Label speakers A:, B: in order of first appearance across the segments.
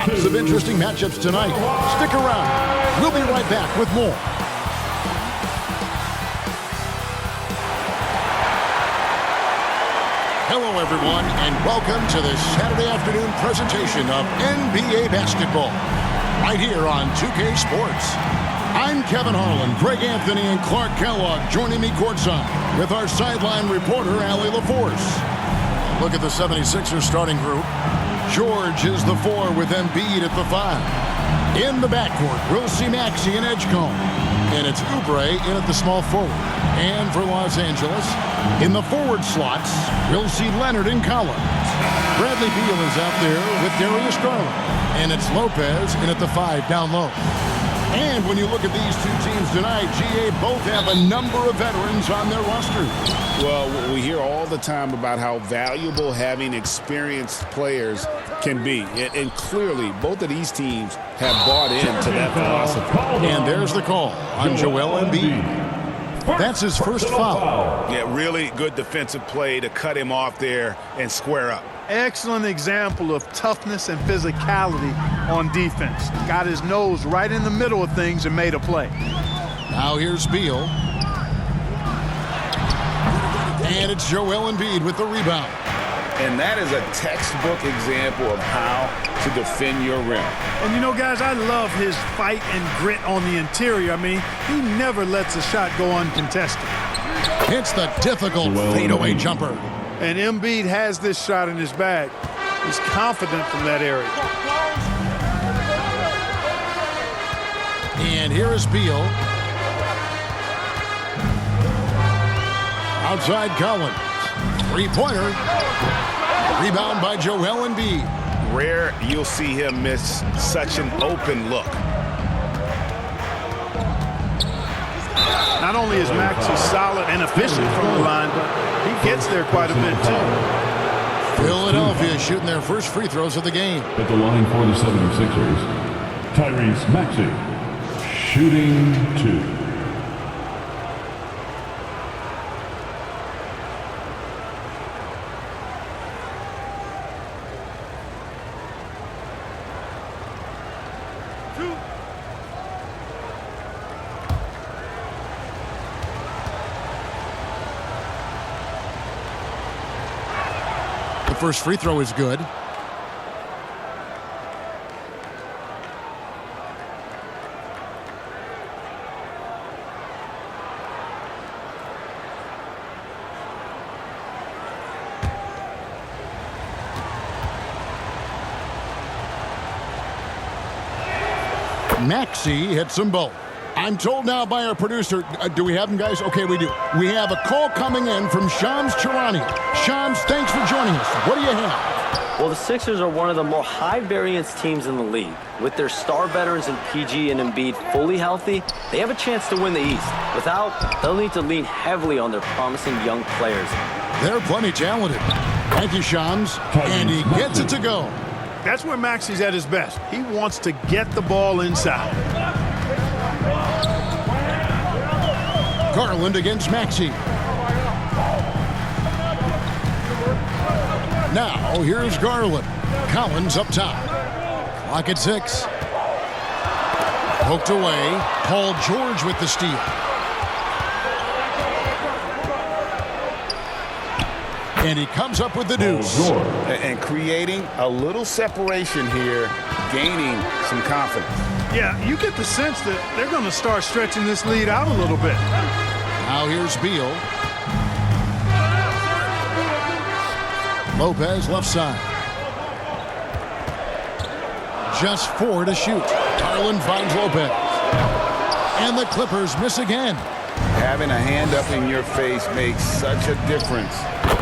A: Lots of interesting matchups tonight. Stick around. We'll be right back with more. Hello, everyone, and welcome to this Saturday afternoon presentation of NBA basketball right here on 2K Sports. I'm Kevin Harlan, Greg Anthony, and Clark Kellogg joining me courtside with our sideline reporter, Allie LaForce. Look at the 76ers starting group. George is the 4 with Embiid at the 5. In the backcourt, we'll see Maxey and Edgecombe. And it's Oubre in at the small forward. And for Los Angeles, in the forward slots, we'll see Leonard and Collins. Bradley Beal is out there with Darius Garland. And it's Lopez in at the 5 down low. And when you look at these two teams tonight, GA both have a number of veterans on their roster.
B: Well, we hear all the time about how valuable having experienced players can be. And clearly, both of these teams have bought into that philosophy.
A: And there's the call on Joel Embiid. That's his first foul.
B: Yeah, really good defensive play to cut him off there and square up.
C: Excellent example of toughness and physicality on defense. Got his nose right in the middle of things and made a play.
A: Now here's Beal. And it's Joel Embiid with the rebound.
B: And that is a textbook example of how to defend your rim.
C: And you know, guys, I love his fight and grit on the interior. I mean, he never lets a shot go uncontested.
A: It's the difficult fadeaway jumper.
C: And Embiid has this shot in his bag. He's confident from that area.
A: And here is Beal. Outside Collins. Three-pointer. Rebound by Joel Embiid.
B: Rare you'll see him miss such an open look.
C: Not only is Maxey solid and efficient from the line, but he gets there quite a bit, too.
A: Philadelphia shooting their first free throws of the game.
D: At the line for the 76ers, Tyrese Maxey, shooting 2.
A: First free throw is good. Maxey hits them both. I'm told now by our producer, do we have him, guys? Okay, we do. We have a call coming in from Shams Charania. Shams, thanks for joining us. What do you have?
E: Well, the Sixers are one of the more high-variance teams in the league. With their star veterans in PG and Embiid fully healthy, they have a chance to win the East. Without, they'll need to lean heavily on their promising young players.
A: They're plenty talented. Thank you, Shams. And he gets it to go.
C: That's where Maxey's at his best. He wants to get the ball inside.
A: Garland against Maxey. Now, here's Garland. Collins up top. Clock at 6. Poked away. Paul George with the steal. And he comes up with the deuce.
B: And creating a little separation here, gaining some confidence.
C: Yeah, you get the sense that they're going to start stretching this lead out a little bit.
A: Now here's Beal. Lopez left side. Just 4 to shoot. Garland finds Lopez. And the Clippers miss again.
B: Having a hand up in your face makes such a difference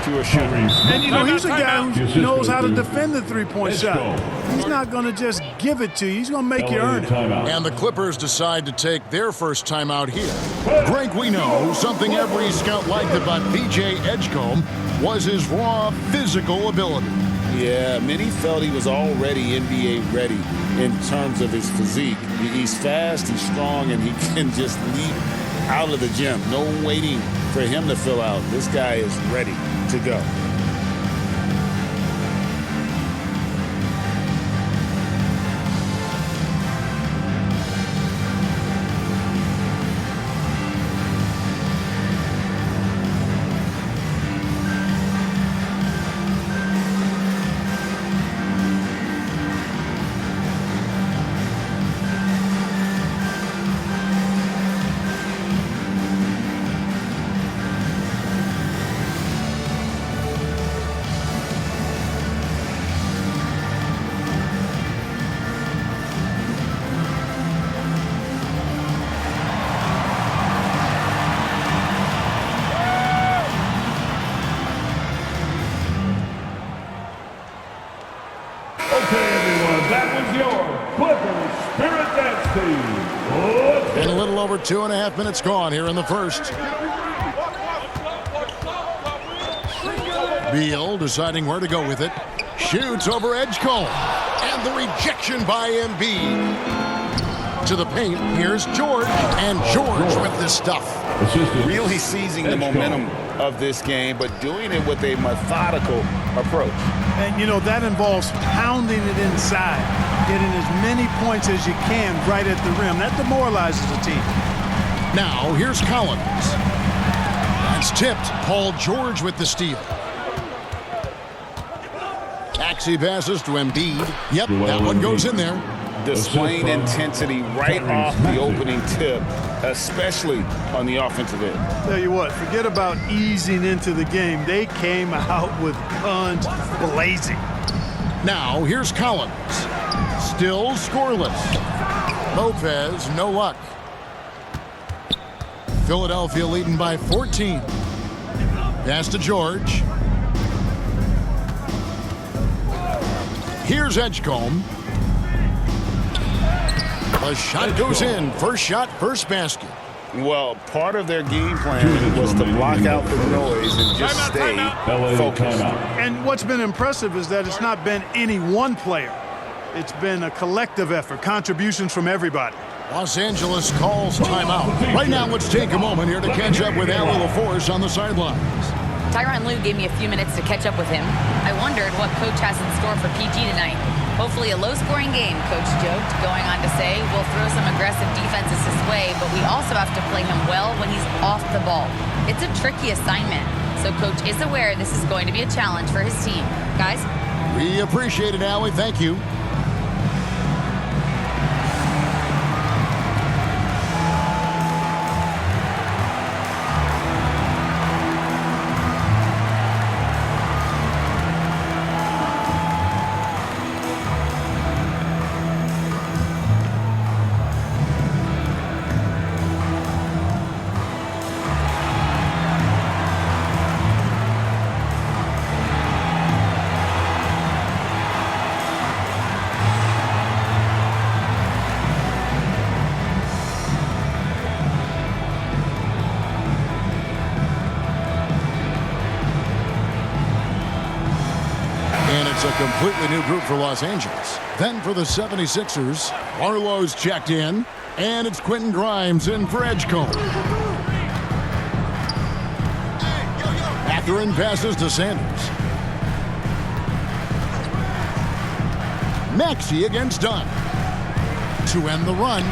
B: to a shooter.
C: And, you know, he's a guy who knows how to defend the three-point shot. He's not going to just give it to you. He's going to make you earn it.
A: And the Clippers decide to take their first timeout here. Greg, we know something every scout liked about VJ Edgecombe was his raw physical ability.
B: Yeah, many felt he was already NBA ready in terms of his physique. He's fast, he's strong, and he can just leap out of the gym. No waiting for him to fill out. This guy is ready to go.
A: little over 2.5 minutes gone here in the first. Beal deciding where to go with it. Shoots over Edgecombe. And the rejection by Embiid. To the paint, here's George. And George with this stuff.
B: Really seizing the momentum of this game, but doing it with a methodical approach.
C: And, you know, that involves pounding it inside, getting as many points as you can right at the rim. That demoralizes the team.
A: Now, here's Collins. That's tipped. Paul George with the steal. Taxi passes to Embiid. Yep, that one goes in there.
B: Displaying intensity right off the opening tip, especially on the offensive end.
C: Tell you what, forget about easing into the game. They came out with guns blazing.
A: Now, here's Collins. Still scoreless. Lopez, no luck. Philadelphia leading by 14. Pass to George. Here's Edgecombe. The shot goes in. First shot, first basket.
B: Well, part of their game plan was to block out the noise and just stay focused.
C: And what's been impressive is that it's not been any one player. It's been a collective effort, contributions from everybody.
A: Los Angeles calls timeout. Right now, let's take a moment here to catch up with Allie LaForce on the sidelines.
F: Tyronn Lue gave me a few minutes to catch up with him. I wondered what Coach has in store for PG tonight. Hopefully a low-scoring game, Coach joked, going on to say, we'll throw some aggressive defenses his way, but we also have to play him well when he's off the ball. It's a tricky assignment, so Coach is aware this is going to be a challenge for his team. Guys?
A: We appreciate it, Allie. Thank you. It's a completely new group for Los Angeles. Then for the 76ers, Arlo's checked in, and it's Quentin Grimes in for Edgecombe. Mathurin passes to Sanders. Maxey against Dunn. To end the run.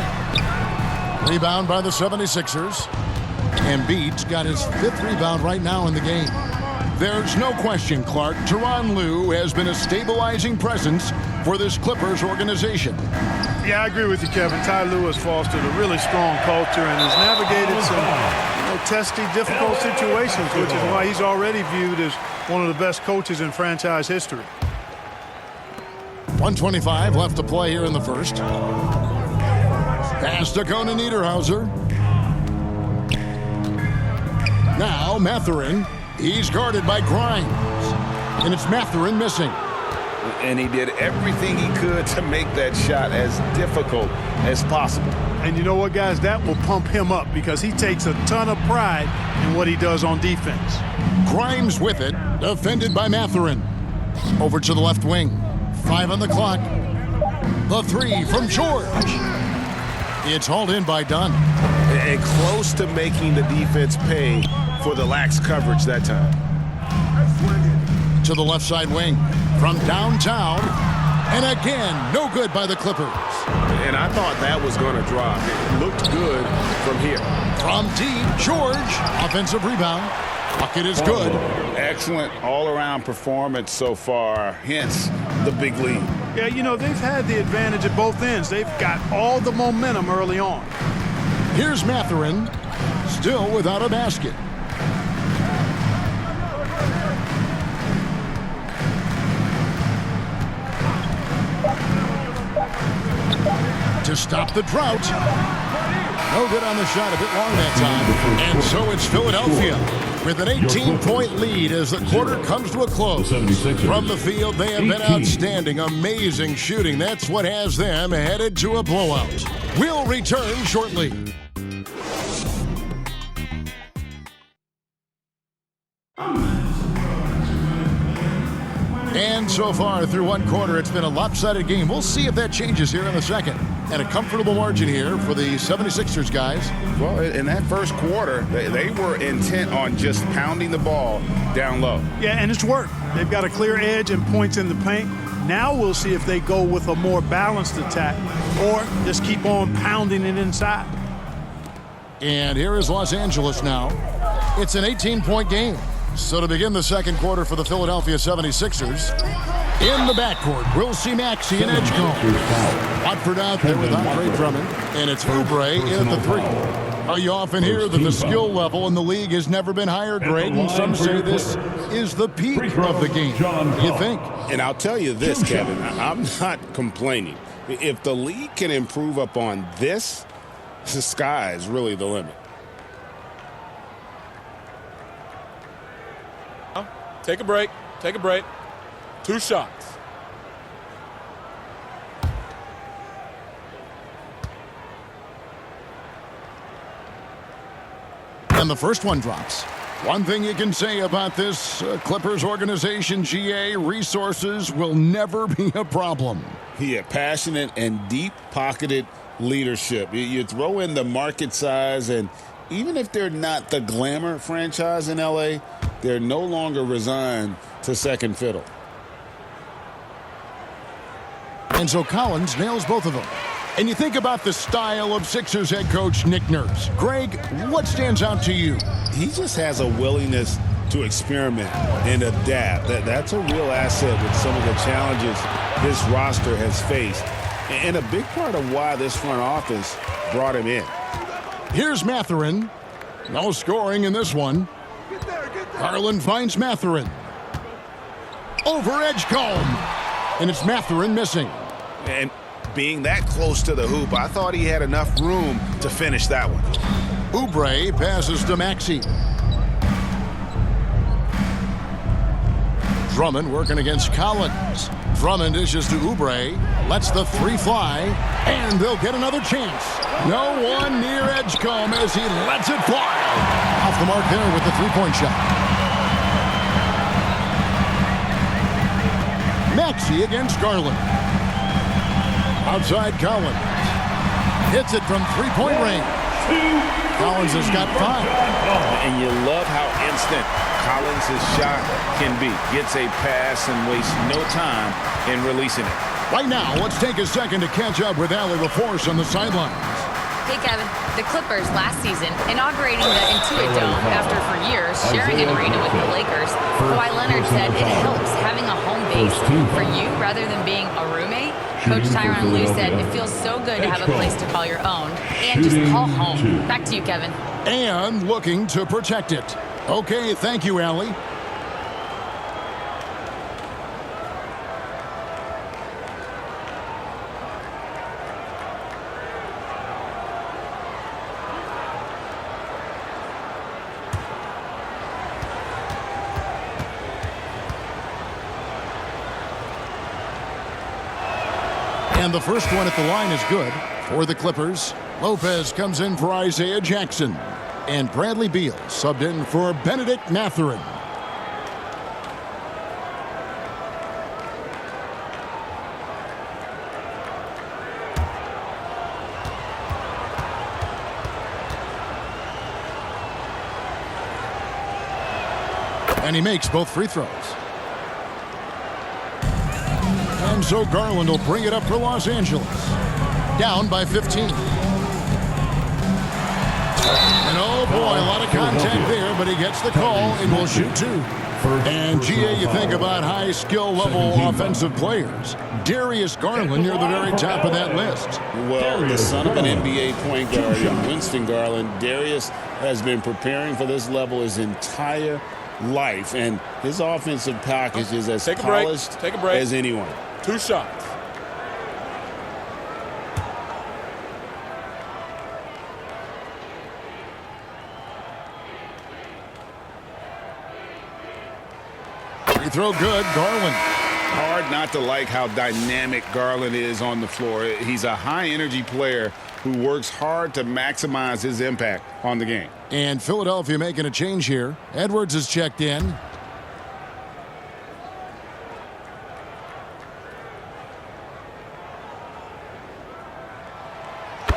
A: Rebound by the 76ers. Embiid's got his 5th rebound right now in the game. There's no question, Clark, Tyronn Lue has been a stabilizing presence for this Clippers organization.
C: Yeah, I agree with you, Kevin. Ty Lue has fostered a really strong culture and has navigated some testy, difficult situations, which is why he's already viewed as one of the best coaches in franchise history.
A: 1:25 left to play here in the first. Pass to Conan Niederhauser. Now Mathurin. He's guarded by Grimes. And it's Mathurin missing.
B: And he did everything he could to make that shot as difficult as possible.
C: And you know what, guys? That will pump him up because he takes a ton of pride in what he does on defense.
A: Grimes with it, defended by Mathurin. Over to the left wing. 5 on the clock. The 3 from George. It's hauled in by Dunn.
B: And close to making the defense pay for the lax coverage that time.
A: To the left side wing. From downtown. And again, no good by the Clippers.
B: And I thought that was going to drop. It looked good from here.
A: From deep, George. Offensive rebound. Bucket is good.
B: Excellent all-around performance so far, hence the big lead.
C: Yeah, you know, they've had the advantage at both ends. They've got all the momentum early on.
A: Here's Mathurin, still without a basket. To stop the drought. No good on the shot, a bit long that time. And so it's Philadelphia with an 18-point lead as the quarter comes to a close. From the field, they have been outstanding, amazing shooting. That's what has them headed to a blowout. We'll return shortly. And so far through one quarter, it's been a lopsided game. We'll see if that changes here in the second. And a comfortable margin here for the 76ers guys.
B: Well, in that first quarter, they were intent on just pounding the ball down low.
C: Yeah, and it's worked. They've got a clear edge and points in the paint. Now we'll see if they go with a more balanced attack or just keep on pounding it inside.
A: And here is Los Angeles now. It's an 18-point game. So to begin the second quarter for the Philadelphia 76ers, in the backcourt, we'll see Maxey and Edgecombe. Watford out there with Andre Drummond, and it's Oubre in at the three. You often hear that the skill level in the league has never been higher, Greg, and some say this is the peak of the game. You think?
B: And I'll tell you this, Kevin, I'm not complaining. If the league can improve upon this, the sky is really the limit.
G: Take a break. Take a break. 2 shots.
A: And the first one drops. One thing you can say about this Clippers organization, GA, resources will never be a problem.
B: Yeah, passionate and deep-pocketed leadership. You throw in the market size, and even if they're not the glamour franchise in L.A., they're no longer resigned to second fiddle.
A: And so Collins nails both of them. And you think about the style of Sixers head coach Nick Nurse. Greg, what stands out to you?
B: He just has a willingness to experiment and adapt. That's a real asset with some of the challenges this roster has faced. And a big part of why this front office brought him in.
A: Here's Mathurin. No scoring in this one. Garland finds Mathurin. Over Edgecombe. And it's Mathurin missing.
B: And being that close to the hoop, I thought he had enough room to finish that one.
A: Oubre passes to Maxey. Drummond working against Collins. Drummond dishes to Oubre. Lets the three fly. And they'll get another chance. No one near Edgecombe as he lets it fly. Off the mark there with the three-point shot. Maxey against Garland. Outside Collins. Hits it from three-point range. Collins has got 5.
B: And you love how instant Collins' shot can be. Gets a pass and wastes no time in releasing it.
A: Right now, let's take a second to catch up with Allie LaForce on the sidelines.
F: Hey, Kevin. The Clippers last season inaugurating the Intuit Dome after for years sharing an arena with the Lakers. Kawhi Leonard said it helps having a home base for you rather than being a roommate. Coach Tyronn Lue said it feels so good to have a place to call your own and just call home. Back to you, Kevin.
A: And looking to protect it. Okay, thank you, Allie. And the first one at the line is good for the Clippers. Lopez comes in for Isaiah Jackson. And Bradley Beal subbed in for Benedict Mathurin. And he makes both free throws. And so Garland will bring it up for Los Angeles. Down by 15. And oh boy, a lot of contact there, but he gets the call and will shoot 2. And GA, you think about high skill level offensive players. Darius Garland near the very top of that list.
B: Well, the son of an NBA point guard, Winston Garland, Darius has been preparing for this level his entire life, and his offensive package is as polished as anyone.
G: 2 shots.
A: Free throw good, Garland.
B: Hard not to like how dynamic Garland is on the floor. He's a high-energy player who works hard to maximize his impact on the game.
A: And Philadelphia making a change here. Edwards is checked in.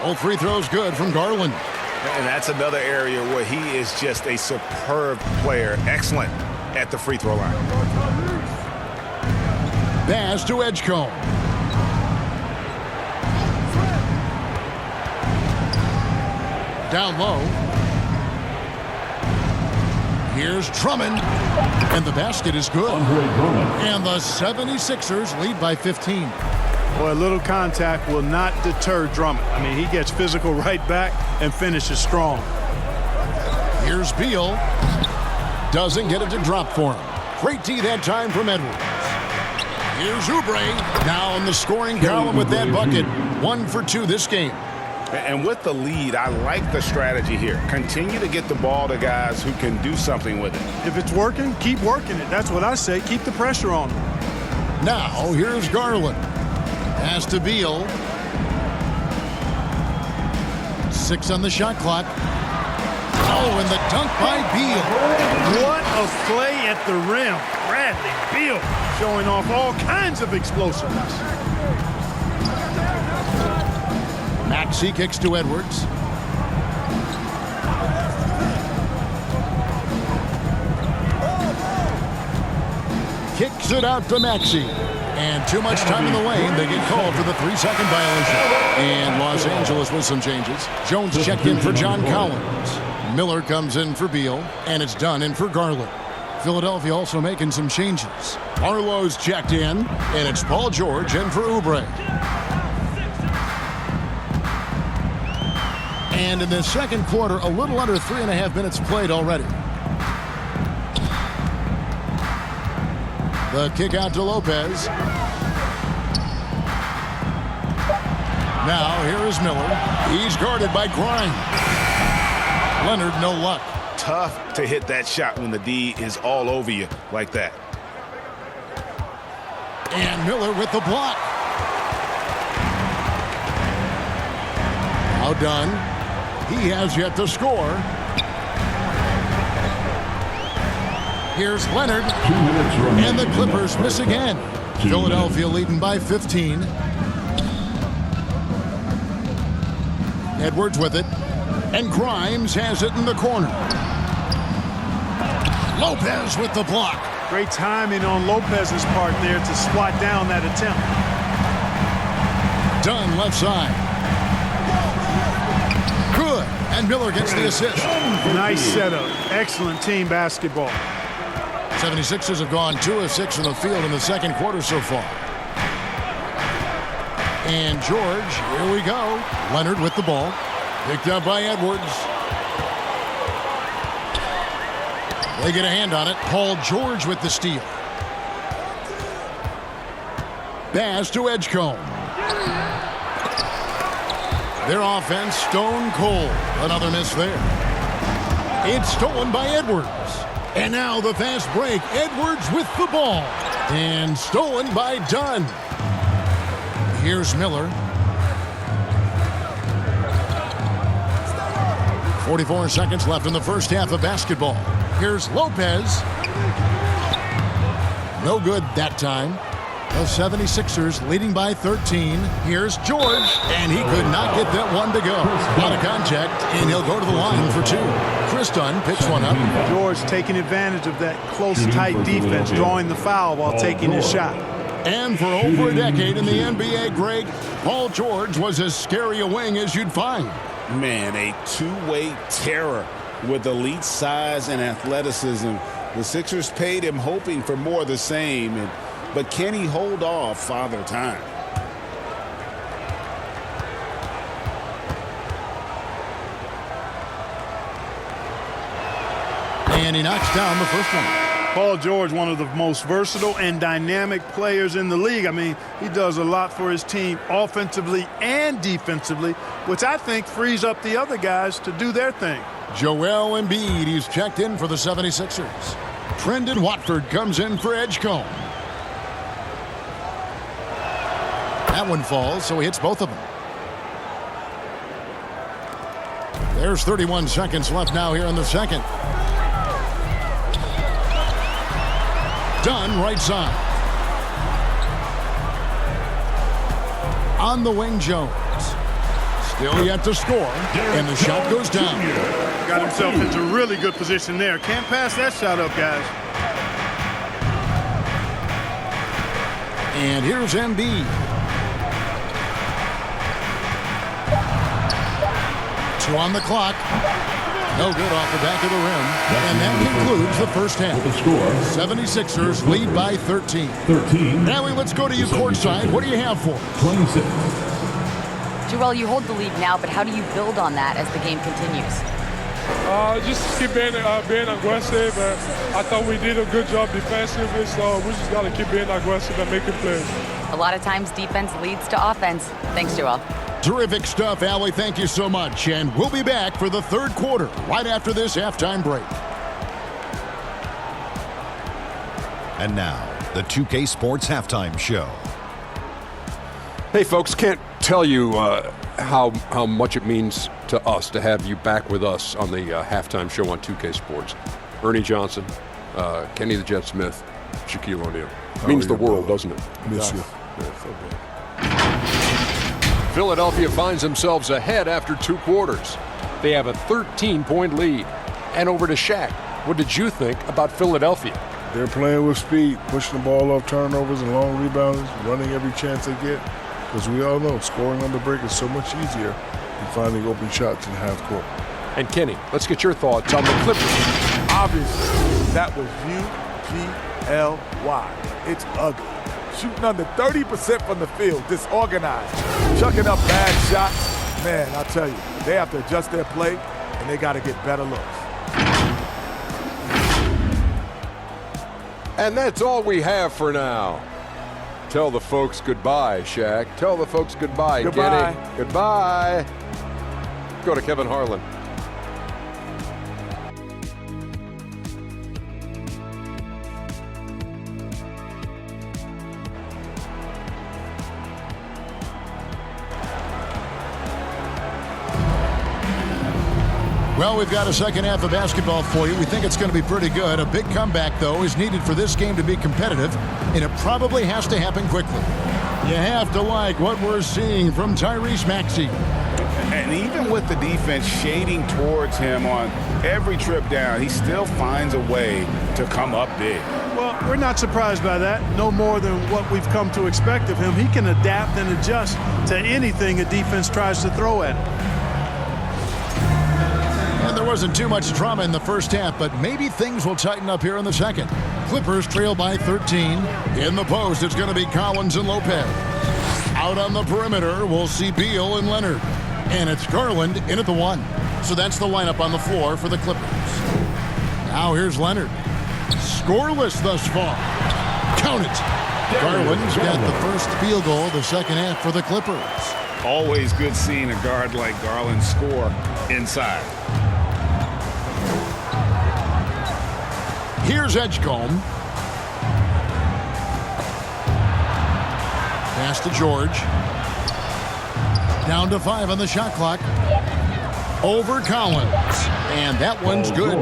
A: Both free throws good from Garland.
B: And that's another area where he is just a superb player. Excellent at the free throw line.
A: Pass to Edgecombe. Down low. Here's Drummond. And the basket is good. And the 76ers lead by 15.
C: Boy, a little contact will not deter Drummond. I mean, he gets physical right back and finishes strong.
A: Here's Beal. Doesn't get it to drop for him. Great D that time from Edwards. Here's Oubre. Now in the scoring column with that bucket. 1 for 2 this game.
B: And with the lead, I like the strategy here. Continue to get the ball to guys who can do something with it.
C: If it's working, keep working it. That's what I say. Keep the pressure on him.
A: Now here's Garland. Pass to Beal. 6 on the shot clock. Oh, and the dunk by Beal.
C: What a play at the rim. Bradley Beal showing off all kinds of explosiveness.
A: Maxey kicks to Edwards. Kicks it out to Maxey. And too much time in the lane. They get called for the 3-second violation. And Los Angeles with some changes. Jones checked in for John Collins. Miller comes in for Beal. And it's done in for Garland. Philadelphia also making some changes. Arlo's checked in. And it's Paul George in for Oubre. And in the second quarter, a little under 3.5 minutes played already. The kick out to Lopez. Now here is Miller. He's guarded by Grimes. Leonard, no luck.
B: Tough to hit that shot when the D is all over you like that.
A: And Miller with the block. Now done. He has yet to score. Here's Leonard.
D: 2 minutes remaining.
A: And the Clippers miss again. Philadelphia leading by 15. Edwards with it. And Grimes has it in the corner. Lopez with the block.
C: Great timing on Lopez's part there to swat down that attempt.
A: Dunn left side. Good. And Miller gets the assist.
C: Nice setup. Excellent team basketball.
A: 76ers have gone 2 of 6 from the field in the second quarter so far. And George, here we go. Leonard with the ball. Picked up by Edwards. They get a hand on it. Paul George with the steal. Pass to Edgecombe. Their offense stone cold. Another miss there. It's stolen by Edwards. And now the fast break. Edwards with the ball. And stolen by Dunn. Here's Miller. 44 seconds left in the first half of basketball. Here's Lopez. No good that time. The 76ers leading by 13. Here's George. And he could not get that one to go. Out of contact, and he'll go to the line for 2. Chris Dunn picks one up.
C: George taking advantage of that close, tight defense, drawing the foul while taking his shot.
A: And for over a decade in the NBA, Greg, Paul George was as scary a wing as you'd find.
B: Man, a two-way terror with elite size and athleticism. The Sixers paid him hoping for more of the same, but can he hold off Father Time?
A: And he knocks down the first one.
C: Paul George, one of the most versatile and dynamic players in the league. I mean, he does a lot for his team offensively and defensively, which I think frees up the other guys to do their thing.
A: Joel Embiid, he's checked in for the 76ers. Trendon Watford comes in for Edgecombe. That one falls, so he hits both of them. There's 31 seconds left now here in the second. Dunn right side. On the wing, Jones. Still yet to score, and the shot goes down.
C: Got himself into really good position there. Can't pass that shot up, guys.
A: And here's Embiid. 2 on the clock. No good off the back of the rim. And that concludes the first half.
D: The score,
A: 76ers lead by 13.
D: 13.
A: Allie, let's go to you courtside. What do you have for us?
D: 26.
F: Joel, you hold the lead now, but how do you build on that as the game continues?
G: Just keep being aggressive. I thought we did a good job defensively, so we just got to keep being aggressive and making plays.
F: A lot of times defense leads to offense. Thanks, Joel.
A: Terrific stuff, Allie. Thank you so much. And we'll be back for the third quarter right after this halftime break.
H: And now, the 2K Sports Halftime Show.
I: Hey, folks, can't tell you how much it means to us to have you back with us on the halftime show on 2K Sports. Ernie Johnson, Kenny the Jet Smith, Shaquille O'Neal. Means the world, doesn't it?
J: Miss you.
I: Yeah, so good. Philadelphia finds themselves ahead after 2 quarters. They have a 13-point lead. And over to Shaq. What did you think about Philadelphia?
J: They're playing with speed, pushing the ball off turnovers and long rebounds, running every chance they get. Because we all know scoring on the break is so much easier than finding open shots in half court.
I: And Kenny, let's get your thoughts on the Clippers.
K: Obviously, that was U-G-L-Y. It's ugly. Shooting under 30% from the field, disorganized, chucking up bad shots. Man, I'll tell you, they have to adjust their play, and they got to get better looks.
I: And that's all we have for now. Tell the folks goodbye, Shaq. Tell the folks goodbye,
K: Goodbye.
I: Kenny. Goodbye. Go to Kevin Harlan.
A: Well, we've got a second half of basketball for you. We think it's going to be pretty good. A big comeback, though, is needed for this game to be competitive, and it probably has to happen quickly. You have to like what we're seeing from Tyrese Maxey.
B: And even with the defense shading towards him on every trip down, he still finds a way to come up big.
C: Well, we're not surprised by that. No more than what we've come to expect of him. He can adapt and adjust to anything a defense tries to throw at him.
A: And there wasn't too much drama in the first half, but maybe things will tighten up here in the second. Clippers trail by 13. In the post, it's going to be Collins and Lopez. Out on the perimeter, we'll see Beal and Leonard. And it's Garland in at the 1. So that's the lineup on the floor for the Clippers. Now here's Leonard. Scoreless thus far. Count it. Garland's got the first field goal of the second half for the Clippers.
B: Always good seeing a guard like Garland score inside.
A: Here's Edgecombe. Pass to George. Down to 5 on the shot clock. Over Collins. And that one's good.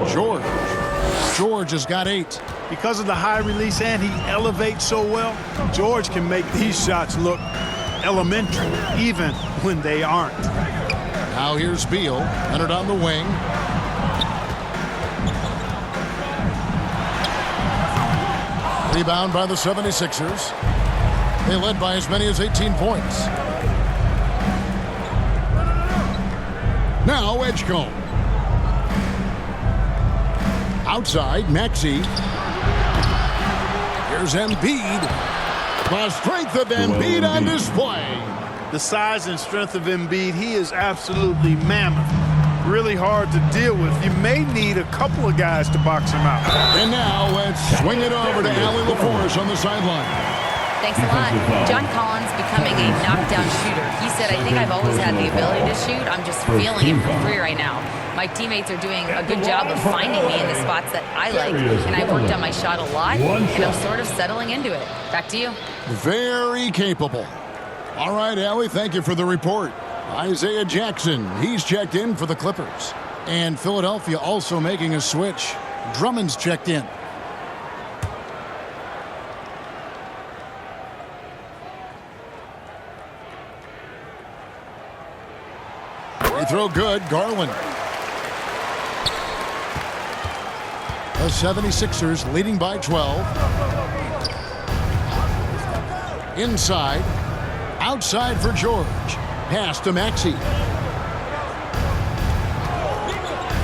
A: George has got 8.
C: Because of the high release and he elevates so well, George can make these shots look elementary, even when they aren't.
A: Now here's Beal. Leonard on the wing. Rebound by the 76ers. They led by as many as 18 points. Now Edgecombe. Outside, Maxey. Here's Embiid. The strength of Embiid on display.
C: The size and strength of Embiid, he is absolutely mammoth. Really hard to deal with. You may need a couple of guys to box him out.
A: And now let's swing it over to Allie LaForce on the sideline.
F: Thanks a lot. John Collins becoming a knockdown shooter. He said, I think I've always had the ability to shoot. I'm just feeling it for free right now. My teammates are doing a good job of finding me in the spots that I like, and I've worked on my shot a lot, and I'm sort of settling into it. Back to you.
A: Very capable. All right, Allie, thank you for the report. Isaiah Jackson, he's checked in for the Clippers. And Philadelphia also making a switch. Drummond's checked in. Free throw good, Garland. The 76ers leading by 12. Inside. Outside for George. Pass to Maxey.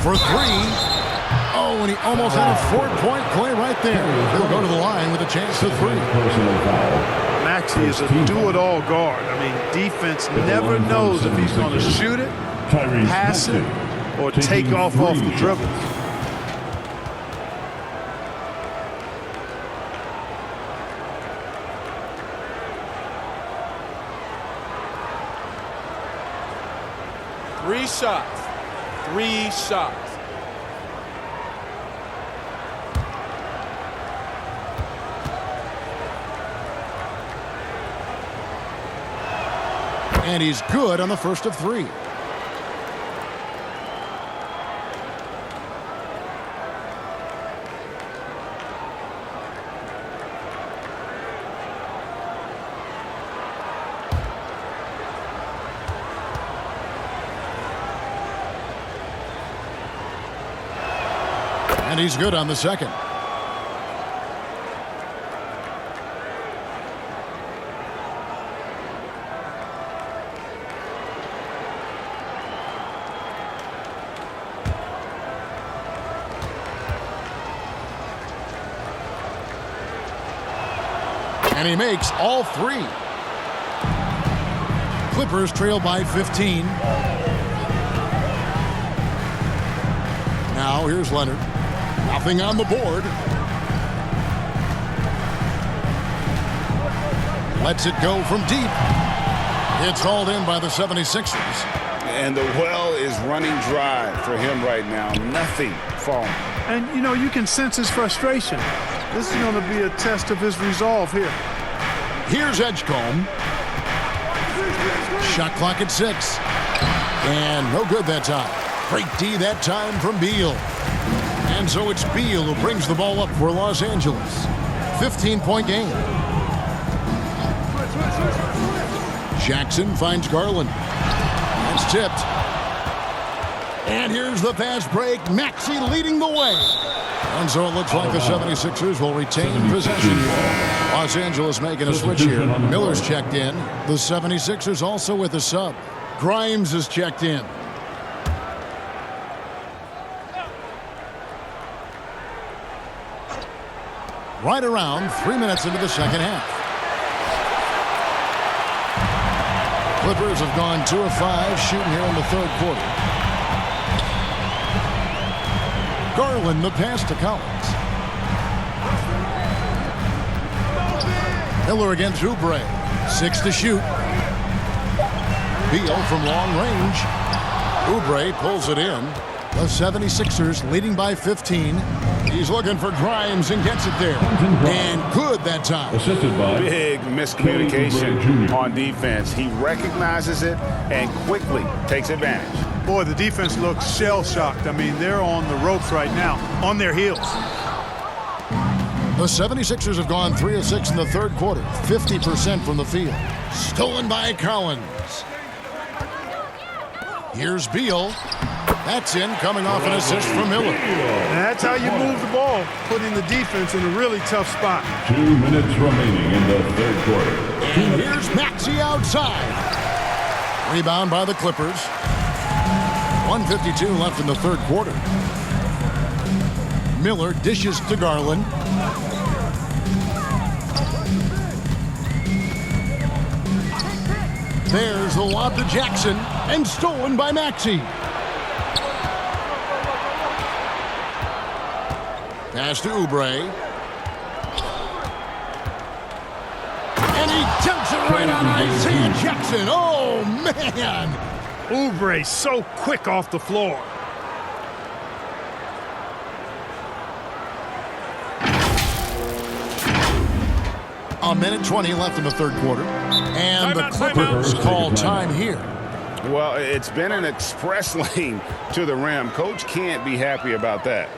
A: For three. Oh, and he almost had a 4-point play right there. He'll go to the line with a chance to three.
C: Maxey is a do-it-all guard. I mean, defense never knows if he's going to shoot it, pass it, or take off the dribble.
K: Three shots. 3 shots.
A: And he's good on the first of 3. And he's good on the second. And he makes all 3. Clippers trail by 15. Now here's Leonard. Nothing on the board. Lets it go from deep. It's hauled in by the 76ers.
B: And the well is running dry for him right now. Nothing falling.
C: And, you know, you can sense his frustration. This is going to be a test of his resolve here.
A: Here's Edgecombe. Shot clock at 6. And no good that time. Great D that time from Beal. And so it's Beal who brings the ball up for Los Angeles. 15-point game. Jackson finds Garland. It's tipped. And here's the fast break. Maxey leading the way. And so it looks like the 76ers will retain possession. Los Angeles making a switch here. Miller's checked in. The 76ers also with a sub. Grimes is checked in. Right around 3 minutes into the second half. Clippers have gone 2 of 5 shooting here in the third quarter. Garland the pass to Collins. Miller against Oubre. 6 to shoot. Beal from long range. Oubre pulls it in. The 76ers leading by 15. He's looking for Grimes and gets it there. And good that time.
B: Big miscommunication on defense. He recognizes it and quickly takes advantage.
C: Boy, the defense looks shell-shocked. I mean, they're on the ropes right now, on their heels.
A: The 76ers have gone 3 of 6 in the third quarter. 50% from the field. Stolen by Collins. Here's Beal. That's in, coming off an assist from Miller.
C: And that's how you move the ball, putting the defense in a really tough spot.
D: 2 minutes remaining in the third quarter.
A: And here's Maxey outside. Rebound by the Clippers. 1:52 left in the third quarter. Miller dishes to Garland. There's the lob to Jackson, and stolen by Maxey. Pass to Oubre. And he dumps it right on Isaiah Jackson. Oh, man.
C: Oubre so quick off the floor.
A: A minute 20 left in the third quarter. And the Clippers call time here.
B: Well, it's been an express lane to the rim. Coach can't be happy about that.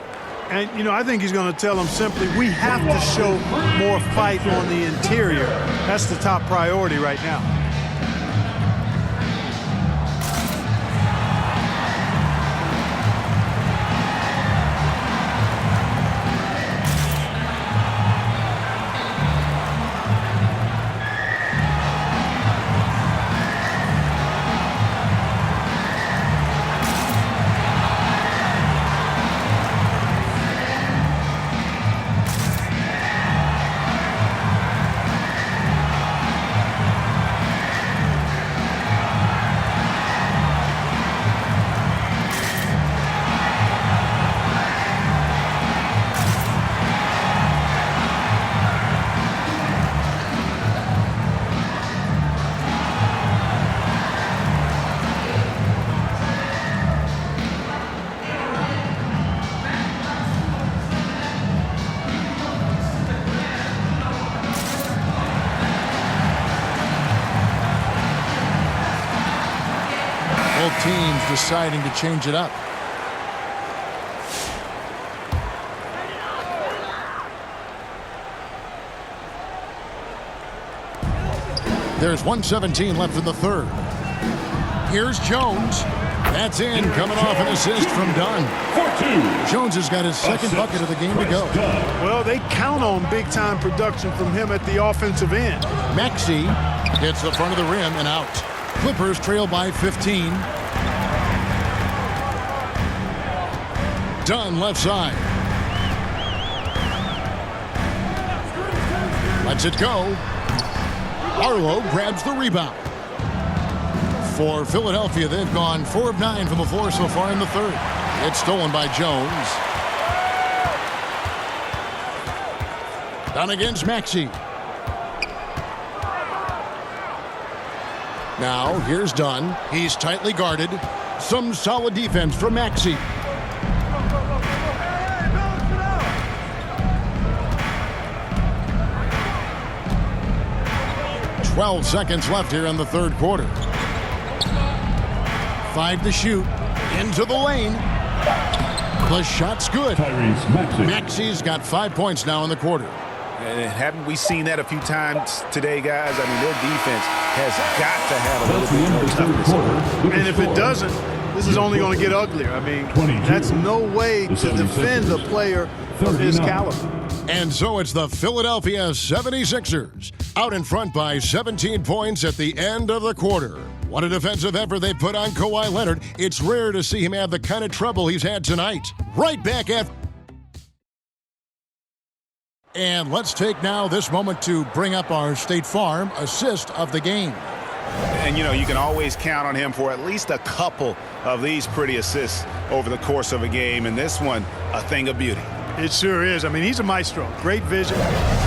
C: And, you know, I think he's going to tell them simply, we have to show more fight on the interior. That's the top priority right now.
A: Both teams deciding to change it up. There's 1:17 left in the third. Here's Jones. That's in, coming off an assist from Dunn. Jones has got his second bucket of the game to go.
C: Well, they count on big-time production from him at the offensive end.
A: Maxey hits the front of the rim and out. Clippers trail by 15. Dunn left side. Lets it go. Arlo grabs the rebound. For Philadelphia, they've gone 4 of 9 from the floor so far in the third. It's stolen by Jones. Down against Maxey. Now, here's Dunn. He's tightly guarded. Some solid defense from Maxey. Twelve seconds left here in the third quarter. 5 to shoot. Into the lane. The shot's good. Maxey's got 5 points now in the quarter.
L: And haven't we seen that a few times today, guys? I mean, their defense has got to have a little bit more toughness.
C: And if it doesn't, this is only going to get uglier. I mean, that's no way to defend a player of his caliber.
A: And so it's the Philadelphia 76ers out in front by 17 points at the end of the quarter. What a defensive effort they put on Kawhi Leonard. It's rare to see him have the kind of trouble he's had tonight. Right back at... And let's take now this moment to bring up our State Farm assist of the game.
L: And, you know, you can always count on him for at least a couple of these pretty assists over the course of a game. And this one, a thing of beauty.
C: It sure is. I mean, he's a maestro. Great vision,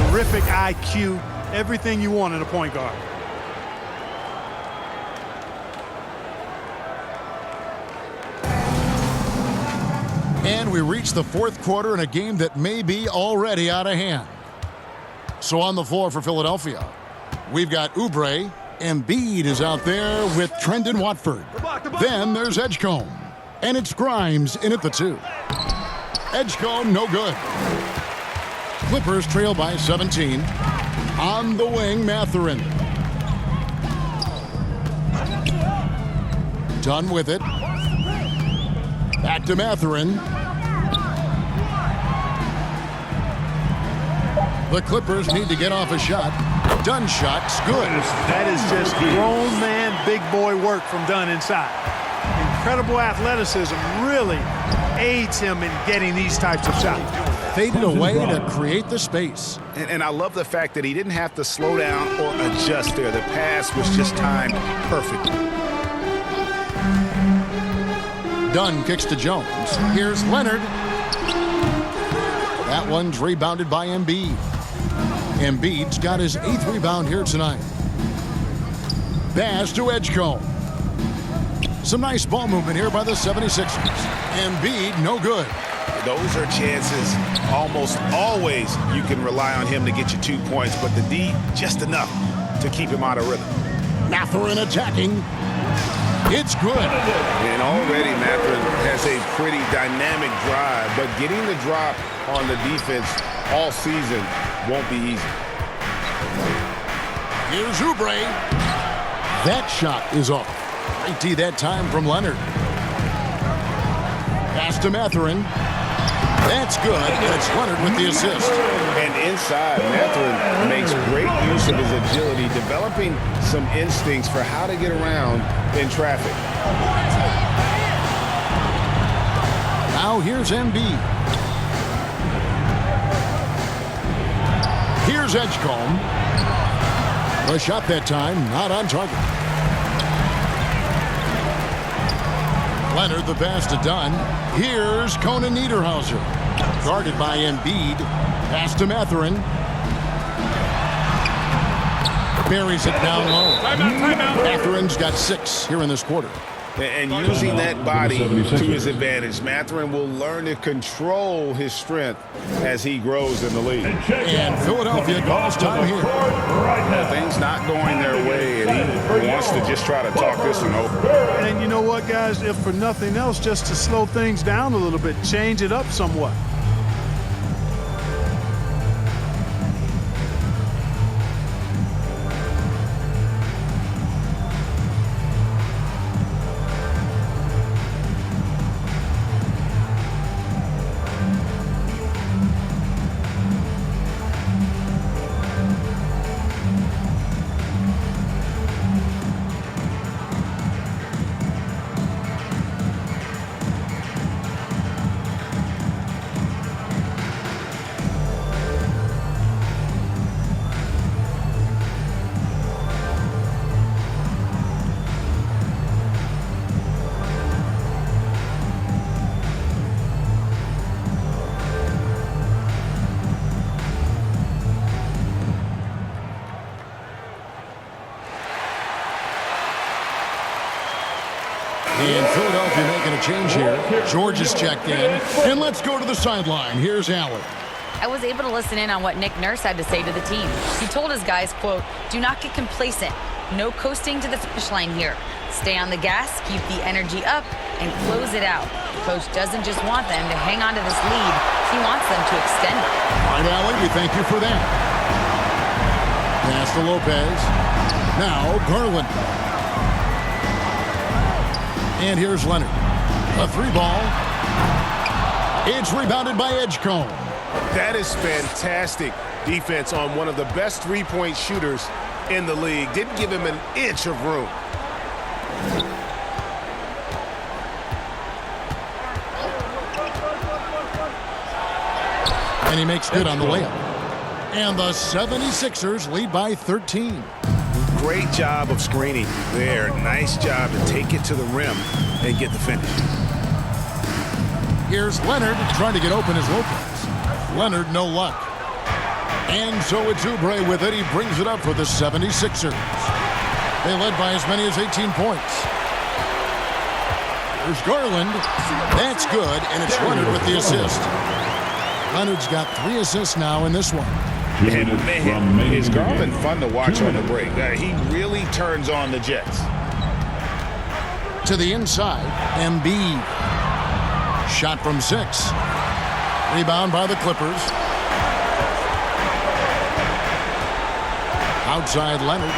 C: terrific IQ, everything you want in a point guard.
A: And we reach the fourth quarter in a game that may be already out of hand. So on the floor for Philadelphia, we've got Oubre. Embiid is out there with Trendon Watford. Then there's Edgecombe. And it's Grimes in at the 2. Edgecombe, no good. Clippers trail by 17. On the wing, Mathurin. Dunn with it. Back to Mathurin. The Clippers need to get off a shot. Dunn shot's good.
C: That is just grown man, big boy work from Dunn inside. Incredible athleticism really aids him in getting these types of shots.
A: Faded away to create the space.
L: And I love the fact that he didn't have to slow down or adjust there. The pass was just timed perfectly.
A: Dunn kicks to Jones. Here's Leonard. That one's rebounded by Embiid. Embiid's got his 8th rebound here tonight. Pass to Edgecombe. Some nice ball movement here by the 76ers. Embiid, no good.
L: Those are chances almost always you can rely on him to get you 2 points, but the D, just enough to keep him out of rhythm.
A: Mathurin attacking. It's good.
L: And already Mathurin has a pretty dynamic drive, but getting the drop on the defense all season won't be easy.
A: Here's Oubre. That shot is off. Great D that time from Leonard. Pass to Mathurin. That's good. And it's Leonard with the assist.
L: And inside, Mathurin makes great use of his agility, developing some instincts for how to get around in traffic.
A: Now here's Embiid. Here's Edgecombe. The shot that time, not on target. Leonard the pass to Dunn. Here's Conan Niederhauser. Guarded by Embiid. Pass to Mathurin. Buries it down low. Mathurin's got 6 here in this quarter.
L: And using that body to his advantage, Mathurin will learn to control his strength as he grows in the league.
A: And Philadelphia calls time here.
L: Things not going their way, and he wants to just try to talk this one over.
C: And you know know what, guys? If for nothing else, just to slow things down a little bit, change it up somewhat.
A: And Philadelphia making a change here. George is checked in. And let's go to the sideline. Here's Allen.
F: I was able to listen in on what Nick Nurse had to say to the team. He told his guys, quote, "Do not get complacent. No coasting to the finish line here. Stay on the gas, keep the energy up, and close it out." The coach doesn't just want them to hang on to this lead. He wants them to extend it.
A: All right, Allen, we thank you for that. Pass to Lopez. Now Garland. And here's Leonard. A 3-ball. It's rebounded by Edgecombe.
L: That is fantastic defense on one of the best three-point shooters in the league. Didn't give him an inch of room.
A: And he makes good on the layup. And the 76ers lead by 13.
L: Great job of screening there. Nice job to take it to the rim and get the finish.
A: Here's Leonard trying to get open as Lopez. Leonard, no luck. And so it's Oubre with it. He brings it up for the 76ers. They led by as many as 18 points. There's Garland. That's good, and it's Leonard with the assist. Leonard's got 3 assists now in this one.
B: And man, is Garland fun to watch on the break. He really turns on the Jets.
A: To the inside, Embiid. Shot from 6. Rebound by the Clippers. Outside Leonard.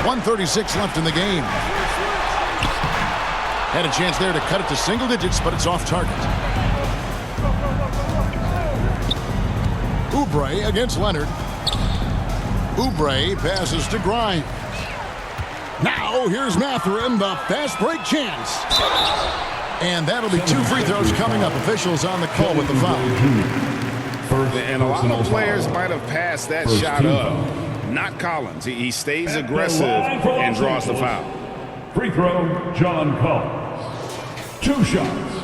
A: 1:36 left in the game. Had a chance there to cut it to single digits, but it's off target. Oubre against Leonard. Oubre passes to Grimes. Now here's Mathurin, the fast break chance. And that'll be 2 free throws coming up. Officials on the call with the foul.
B: And a lot of players might have passed that shot up. Not Collins. He stays aggressive and draws the foul.
D: Free throw, John Collins. 2 shots.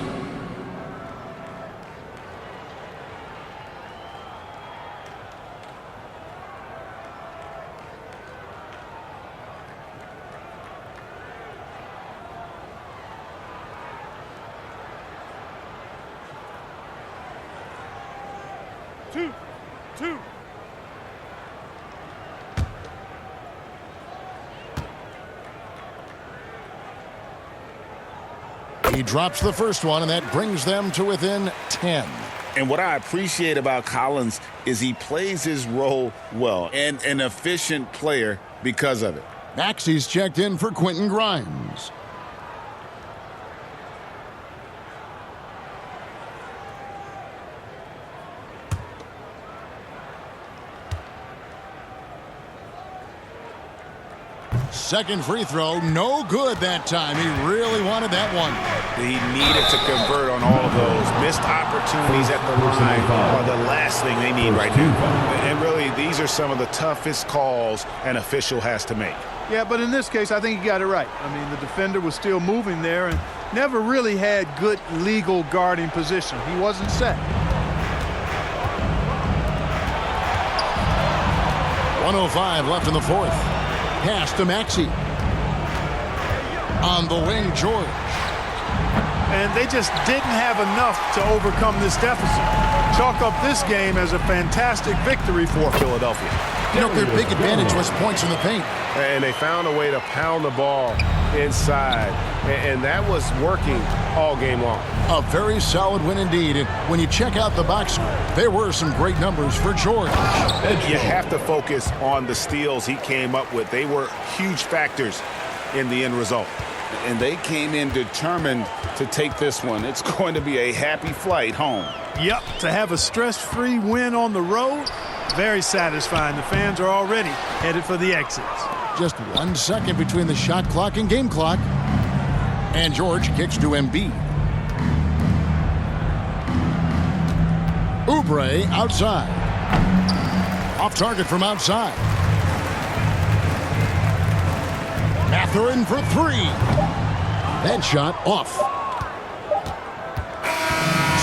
C: Two.
A: He drops the first one, and that brings them to within 10.
B: And what I appreciate about Collins is he plays his role well, and an efficient player because of it.
A: Maxey's checked in for Quentin Grimes. Second free throw, no good that time. He really wanted that one.
B: He needed to convert on all of those. Missed opportunities at the line are the last thing they need right now. And really, these are some of the toughest calls an official has to make.
C: Yeah, but in this case, I think he got it right. I mean, the defender was still moving there and never really had good legal guarding position. He wasn't set.
A: 1:05 left in the fourth. Pass to Maxey. On the wing, George.
C: and they just didn't have enough to overcome this deficit. Chalk up this game as a fantastic victory for Philadelphia.
A: You know, their big advantage was points in the paint.
L: And they found a way to pound the ball inside, and that was working all game long.
A: A very solid win indeed. And when you check out the box score, there were some great numbers for George.
L: You have to focus on the steals he came up with. They were huge factors in the end result.
B: And they came in determined to take this one. It's going to be a happy flight home.
C: Yep, to have a stress-free win on the road, very satisfying. The fans are already headed for the exits.
A: Just 1 second between the shot clock and game clock. And George kicks to Embiid. Oubre outside. Off target from outside. Mathurin for three. That shot off.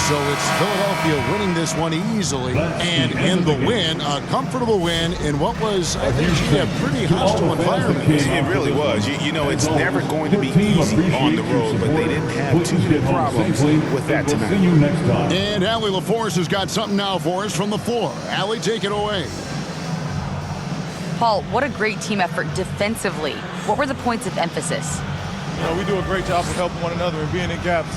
A: So it's Philadelphia winning this one easily, and in the win, a comfortable win in what was, I think, a pretty hostile environment.
L: It really was. You know, it's never going to be easy on the road, but they didn't have too many problems with that tonight.
A: And Allie LaForce has got something now for us from the floor. Allie, take it away.
F: Paul, what a great team effort defensively. What were the points of emphasis?
G: You know, we do a great job of helping one another and being in gaps.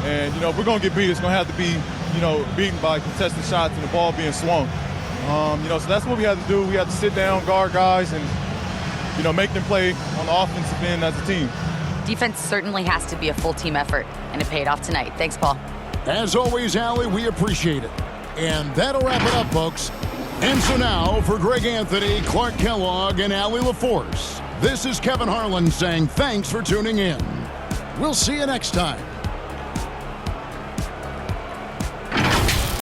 G: And, you know, if we're going to get beat, it's going to have to be, you know, beaten by contested shots and the ball being swung. You know, so that's what we had to do. We had to sit down, guard guys, and, you know, make them play on the offensive end as a team.
F: Defense certainly has to be a full team effort, and it paid off tonight. Thanks, Paul.
A: As always, Allie, we appreciate it. And that'll wrap it up, folks. And so now, for Greg Anthony, Clark Kellogg, and Allie LaForce, this is Kevin Harlan saying thanks for tuning in. We'll see you next time